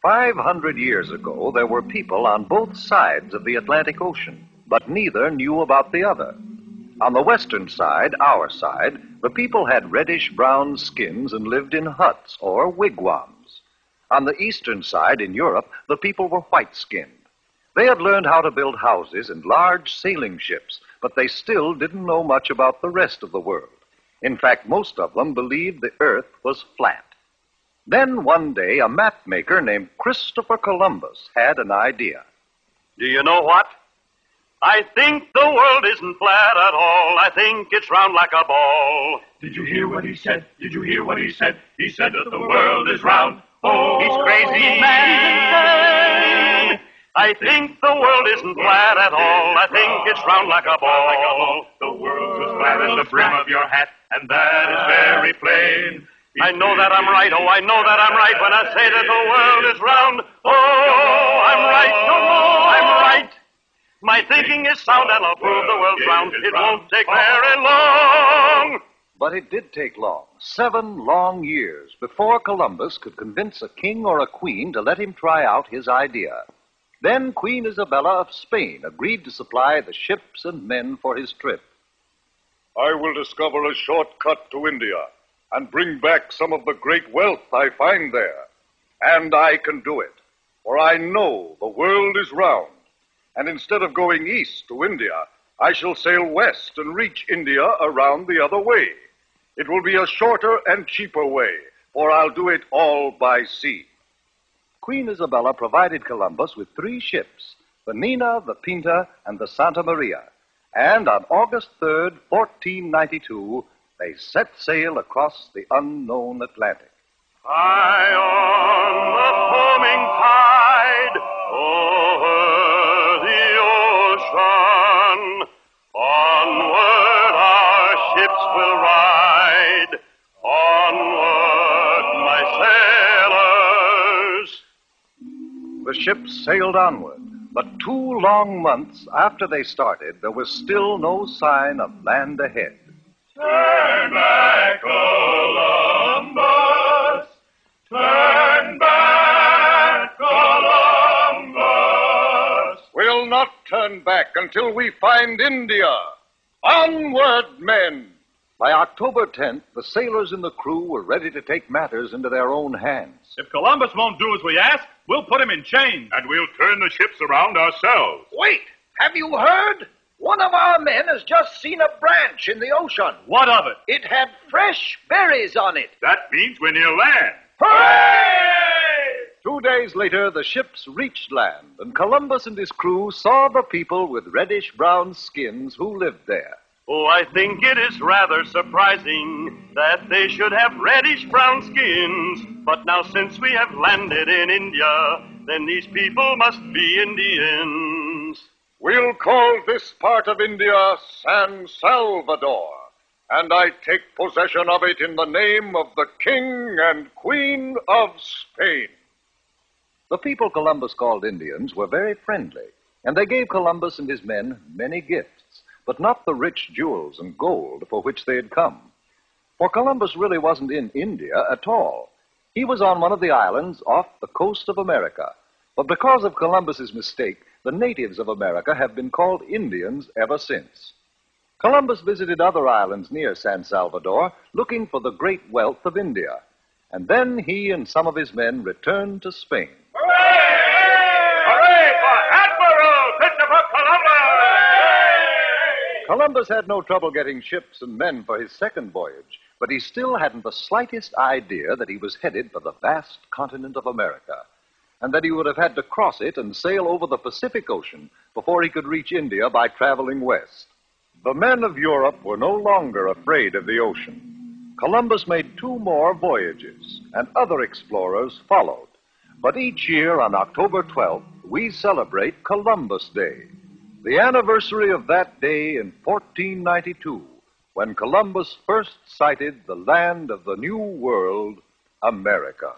"500 years ago, there were people on both sides of the Atlantic Ocean, but neither knew about the other. On the western side, our side, the people had reddish-brown skins and lived in huts or wigwams. On the eastern side, in Europe, the people were white-skinned. They had learned how to build houses and large sailing ships, but they still didn't know much about the rest of the world. In fact, most of them believed the earth was flat. Then one day, a map maker named Christopher Columbus had an idea. Do you know what? I think the world isn't flat at all. I think it's round like a ball. Did you hear what he said? Did you hear what he said? He said that the world is round. Oh, he's crazy mad. I think the world isn't flat at all. I think it's round like a ball. The world's as flat as the brim of your hat, and that is very plain. I know that I'm right, oh, I know that I'm right when I say that the world is round. Oh, I'm right, oh, I'm right. My thinking is sound and I'll prove the world's round. It won't take very long. But it did take long, 7 long years, before Columbus could convince a king or a queen to let him try out his idea. Then Queen Isabella of Spain agreed to supply the ships and men for his trip. "I will discover a shortcut to India and bring back some of the great wealth I find there. And I can do it, for I know the world is round. And instead of going east to India, I shall sail west and reach India around the other way. It will be a shorter and cheaper way, for I'll do it all by sea." Queen Isabella provided Columbus with 3 ships, the Nina, the Pinta, and the Santa Maria. And on August 3rd, 1492, they set sail across the unknown Atlantic. High on the foaming tide, over the ocean, onward our ships will ride, onward, my sailors. The ships sailed onward, but 2 long months after they started, there was still no sign of land ahead. Turn back, Columbus! Turn back, Columbus! We'll not turn back until we find India. Onward, men! By October 10th, the sailors and the crew were ready to take matters into their own hands. If Columbus won't do as we ask, we'll put him in chains. And we'll turn the ships around ourselves. Wait! Have you heard? One of our men has just seen a branch in the ocean. What of it? It had fresh berries on it. That means we're near land. Hooray! 2 days later, the ships reached land, and Columbus and his crew saw the people with reddish-brown skins who lived there. Oh, I think it is rather surprising that they should have reddish-brown skins. But now since we have landed in India, then these people must be Indians. We'll call this part of India San Salvador, and I take possession of it in the name of the King and Queen of Spain. The people Columbus called Indians were very friendly, and they gave Columbus and his men many gifts, but not the rich jewels and gold for which they had come. For Columbus really wasn't in India at all. He was on one of the islands off the coast of America. But because of Columbus's mistake, the natives of America have been called Indians ever since. Columbus visited other islands near San Salvador, looking for the great wealth of India. And then he and some of his men returned to Spain. Hooray! Hooray for Admiral Christopher Columbus! Columbus had no trouble getting ships and men for his second voyage, but he still hadn't the slightest idea that he was headed for the vast continent of America, and that he would have had to cross it and sail over the Pacific Ocean before he could reach India by traveling west. The men of Europe were no longer afraid of the ocean. Columbus made 2 more voyages, and other explorers followed. But each year on October 12th, we celebrate Columbus Day, the anniversary of that day in 1492, when Columbus first sighted the land of the New World, America.